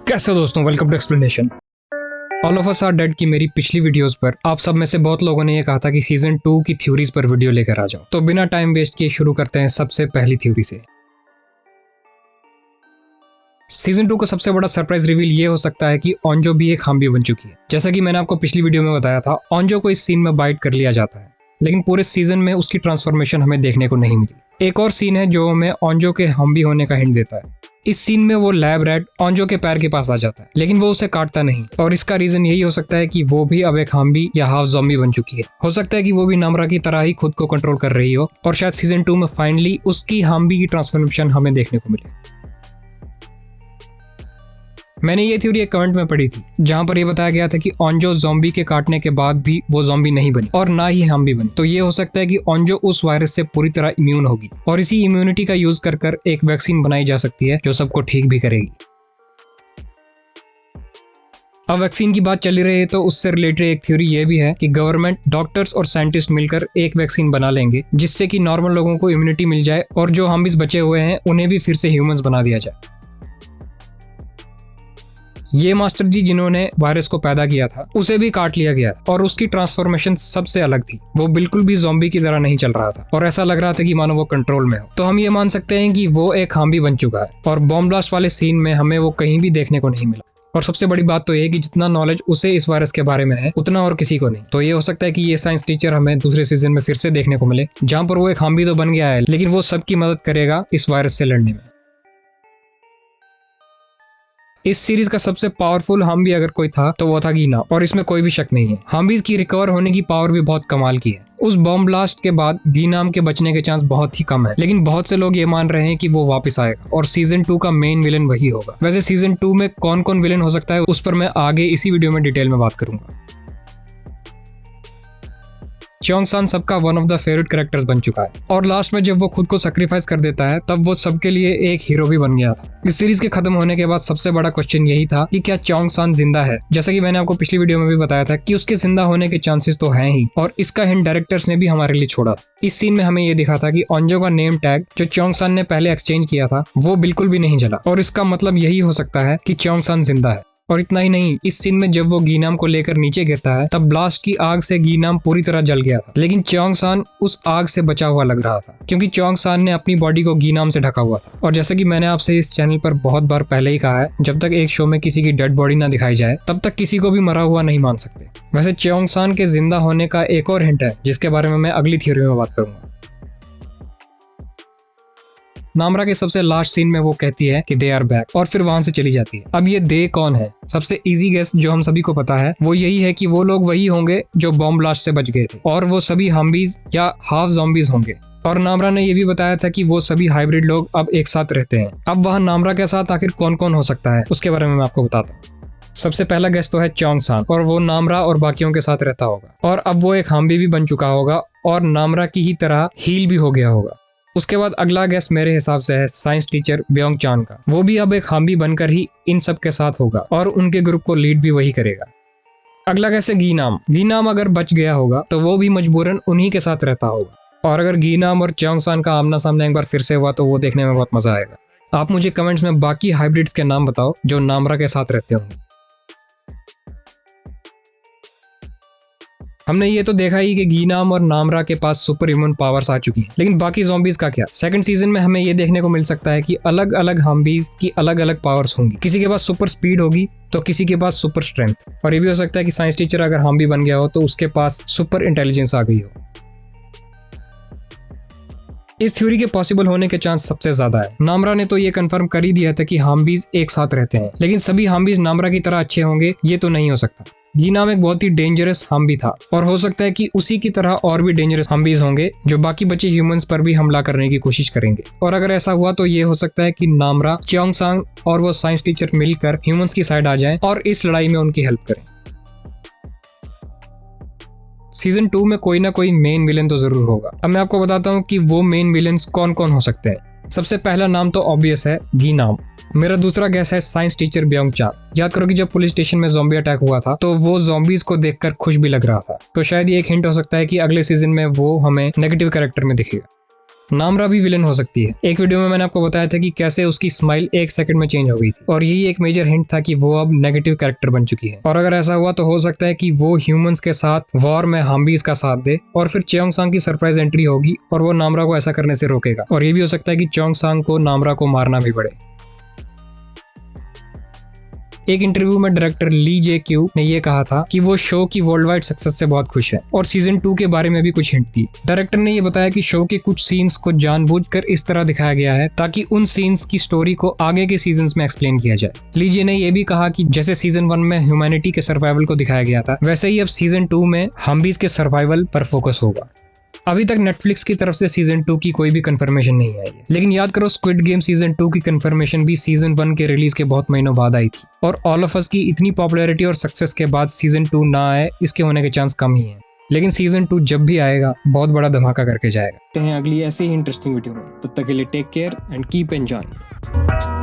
कैसे हो दोस्तों, welcome to explanation. All of us are dead की मेरी पिछली वीडियोस पर आप सब में से बहुत लोगों ने ये कहा था कि सीजन 2 की थ्योरीज पर वीडियो लेकर आ जाओ। तो बिना टाइम वेस्ट किए शुरू करते हैं सबसे पहली थ्योरी से। सीजन 2 का सबसे बड़ा सरप्राइज रिवील ये हो सकता है कि ओंजो भी एक हाम्बी बन चुकी है। जैसा कि मैंने आपको पिछली वीडियो में बताया था, ओंजो को इस सीन में बाइट कर लिया जाता है, लेकिन पूरे सीजन में उसकी ट्रांसफॉर्मेशन हमें देखने को नहीं मिली। एक और सीन है जो हमें ओंजो के हाम्बी होने का हिंट देता है। इस सीन में वो लैब रैट ओंजो के पैर के पास आ जाता है, लेकिन वो उसे काटता नहीं, और इसका रीजन यही हो सकता है कि वो भी अब एक हाम्बी या हाफ ज़ॉम्बी बन चुकी है। हो सकता है कि वो भी नामरा की तरह ही खुद को कंट्रोल कर रही हो, और शायद सीजन 2 में फाइनली उसकी हाम्बी की ट्रांसफॉर्मेशन हमें देखने को मिले। मैंने ये थ्योरी एक कमेंट में पढ़ी थी, जहां पर ये बताया गया था कि ओंजो ज़ॉम्बी के काटने के बाद भी वो ज़ॉम्बी नहीं बनी और ना ही हाम्बी बनी। तो ये हो सकता है कि ओंजो उस वायरस से पूरी तरह इम्यून होगी, और इसी इम्यूनिटी का यूज कर कर एक वैक्सीन बनाई जा सकती है जो सबको ठीक भी करेगी। अब वैक्सीन की बात चली रही है, तो उससे रिलेटेड एक थ्योरी ये भी है कि गवर्नमेंट, डॉक्टर्स और साइंटिस्ट मिलकर एक वैक्सीन बना लेंगे, जिससे कि नॉर्मल लोगों को इम्यूनिटी मिल जाए और जो हाम्बीज बचे हुए हैं उन्हें भी फिर से ह्यूमंस बना दिया जाए। ये मास्टर जी जिन्होंने वायरस को पैदा किया था, उसे भी काट लिया गया और उसकी ट्रांसफॉर्मेशन सबसे अलग थी। वो बिल्कुल भी ज़ॉम्बी की तरह नहीं चल रहा था और ऐसा लग रहा था कि मानो वो कंट्रोल में हो। तो हम ये मान सकते हैं कि वो एक हाम्बी बन चुका है, और बॉम्ब ब्लास्ट वाले सीन में हमें वो कहीं भी देखने को नहीं मिला। और सबसे बड़ी बात तो ये कि जितना नॉलेज उसे इस वायरस के बारे में है, उतना और किसी को नहीं। तो ये हो सकता है कि ये साइंस टीचर हमें दूसरे सीजन में फिर से देखने को मिले, जहाँ पर वो एक हाम्बी तो बन गया है, लेकिन वो सबकी मदद करेगा इस वायरस से लड़ने में। इस सीरीज का सबसे पावरफुल हाम्बी अगर कोई था तो वो था गीना, और इसमें कोई भी शक नहीं है। हाम्बीज की रिकवर होने की पावर भी बहुत कमाल की है। उस बॉम्ब ब्लास्ट के बाद गीनाम के बचने के चांस बहुत ही कम है, लेकिन बहुत से लोग ये मान रहे हैं कि वो वापस आएगा और सीजन 2 का मेन विलन वही होगा। वैसे सीजन 2 में कौन कौन विलन हो सकता है उस पर मैं आगे इसी वीडियो में डिटेल में बात करूंगा। च्योंग-सान सबका one of the favourite characters बन चुका है, और लास्ट में जब वो खुद को सैक्रिफाइस कर देता है तब वो सबके लिए एक हीरो भी बन गया था। इस सीरीज के खत्म होने के बाद सबसे बड़ा क्वेश्चन यही था कि क्या च्योंग-सान जिंदा है। जैसा कि मैंने आपको पिछली वीडियो में भी बताया था कि उसके जिंदा होने के चांसेस तो हैं ही, और इसका हिंट डायरेक्टर्स ने भी हमारे लिए छोड़ा। इस सीन में हमें ये दिखा था कि ओंजो का नेम टैग जो च्योंग-सान ने पहले एक्सचेंज किया था वो बिल्कुल भी नहीं जला, और इसका मतलब यही हो सकता है कि च्योंग-सान जिंदा है। और इतना ही नहीं, इस सीन में जब वो गीनाम को लेकर नीचे गिरता है तब ब्लास्ट की आग से गीनाम पूरी तरह जल गया था, लेकिन च्योंग-सान उस आग से बचा हुआ लग रहा था, क्योंकि च्योंग-सान ने अपनी बॉडी को गीनाम से ढका हुआ था। और जैसा कि मैंने आपसे इस चैनल पर बहुत बार पहले ही कहा है, जब तक एक शो में किसी की डेड बॉडी ना दिखाई जाए तब तक किसी को भी मरा हुआ नहीं मान सकते। वैसे च्योंग-सान के जिंदा होने का एक और हिंट है, जिसके बारे में मैं अगली थ्योरी में बात करूंगा। नामरा के सबसे लास्ट सीन में वो कहती है कि दे आर बैक, और फिर वहां से चली जाती है। अब ये दे कौन है? सबसे इजी गेस जो हम सभी को पता है वो यही है कि वो लोग वही होंगे जो बॉम्ब ब्लास्ट से बच गए थे, और वो सभी हाम्बीज या हाफ ज़ॉम्बीज होंगे। और नामरा ने ये भी बताया था कि वो सभी हाइब्रिड लोग अब एक साथ रहते हैं। अब वहाँ नामरा के साथ आखिर कौन कौन हो सकता है उसके बारे में मैं आपको बताता हूँ। सबसे पहला गेस्ट तो है च्योंग-सान, और वो नामरा और बाकियों के साथ रहता होगा, और अब वो एक हाम्बी भी बन चुका होगा और नामरा की ही तरह हील भी हो गया होगा। उसके बाद अगला गेस्ट मेरे हिसाब से है साइंस टीचर ब्योंग-चान का। वो भी अब एक हाम्बी बनकर ही इन सब के साथ होगा, और उनके ग्रुप को लीड भी वही करेगा। अगला गेस्ट है गीनाम। गीनाम अगर बच गया होगा तो वो भी मजबूरन उन्हीं के साथ रहता होगा, और अगर गीनाम और च्योंग-सान का आमना सामना एक बार फिर से हुआ तो वो देखने में बहुत मजा आएगा। आप मुझे कमेंट्स में बाकी हाइब्रिड्स के नाम बताओ जो नामरा के साथ रहते होंगे। हमने ये तो देखा ही कि गीनाम और नामरा के पास सुपर ह्यूमन पावर्स आ चुकी हैं, लेकिन बाकी ज़ॉम्बीज का क्या? सेकंड सीजन में हमें ये देखने को मिल सकता है कि अलग अलग हाम्बीज की अलग अलग पावर्स होंगी। किसी के पास सुपर स्पीड होगी तो किसी के पास सुपर स्ट्रेंथ, और ये भी हो सकता है कि साइंस टीचर अगर हाम्बी बन गया हो तो उसके पास सुपर इंटेलिजेंस आ गई हो। इस थ्योरी के पॉसिबल होने के चांस सबसे ज्यादा है। नामरा ने तो ये कंफर्म कर ही दिया था कि हाम्बीज एक साथ रहते हैं, लेकिन सभी हाम्बीज नामरा की तरह अच्छे होंगे ये तो नहीं हो सकता। गीनाम एक बहुत ही डेंजरस हाम्बी था, और हो सकता है कि उसी की तरह और भी डेंजरस हाम्बीज होंगे जो बाकी बचे ह्यूमंस पर भी हमला करने की कोशिश करेंगे। और अगर ऐसा हुआ तो ये हो सकता है कि नामरा, च्योंग-सान और वो साइंस टीचर मिलकर ह्यूमंस की साइड आ जाएं और इस लड़ाई में उनकी हेल्प करें। सीजन 2 में कोई ना कोई मेन विलन तो जरूर होगा। अब मैं आपको बताता हूँ कि वो मेन विलन्स कौन कौन हो सकते हैं। सबसे पहला नाम तो ऑब्वियस है, गीनाम। मेरा दूसरा गैस है साइंस टीचर ब्योंग-चान। याद करो कि जब पुलिस स्टेशन में ज़ॉम्बी अटैक हुआ था तो वो ज़ॉम्बीज को देखकर खुश भी लग रहा था, तो शायद ये एक हिंट हो सकता है कि अगले सीजन में वो हमें नेगेटिव कैरेक्टर में दिखेगा। नामरा भी विलन हो सकती है। एक वीडियो में मैंने आपको बताया था कि कैसे उसकी स्माइल 1 सेकंड में चेंज हो गई थी और यही एक मेजर हिंट था कि वो अब नेगेटिव कैरेक्टर बन चुकी है। और अगर ऐसा हुआ तो हो सकता है कि वो ह्यूमंस के साथ वॉर में हाम्बीज का साथ दे और फिर चेओंग सांग की सरप्राइज एंट्री होगी और वो नामरा को ऐसा करने से रोकेगा। और ये भी हो सकता है कि चेओंग सांग को नामरा को मारना भी पड़े। एक इंटरव्यू में डायरेक्टर ली जे क्यू ने ये कहा था कि वो शो की वर्ल्ड वाइड सक्सेस से बहुत खुश है और सीजन 2 के बारे में भी कुछ हिंट दी। डायरेक्टर ने ये बताया कि शो के कुछ सीन्स को जानबूझकर इस तरह दिखाया गया है ताकि उन सीन्स की स्टोरी को आगे के सीजन्स में एक्सप्लेन किया जाए। ली जे ने यह भी कहा कि जैसे सीजन 1 में ह्यूमैनिटी के सर्वाइवल को दिखाया गया था, वैसे ही अब सीजन 2 में हम्बीज के सर्वाइवल पर फोकस होगा। अभी तक नेटफ्लिक्स की तरफ से सीजन 2 की कोई भी कंफर्मेशन नहीं आई है, लेकिन याद करो स्क्विड गेम सीजन 2 की कंफर्मेशन भी सीजन 1 के रिलीज के बहुत महीनों बाद आई थी और ऑल ऑफ अस की इतनी पॉपुलैरिटी और सक्सेस के बाद सीजन 2 ना आए, इसके होने के चांस कम ही हैं। लेकिन सीजन 2 जब भी आएगा बहुत बड़ा धमाका करके जाएगा। अगली ऐसे ही इंटरेस्टिंग वीडियो में, तब तक के लिए take care and keep enjoying.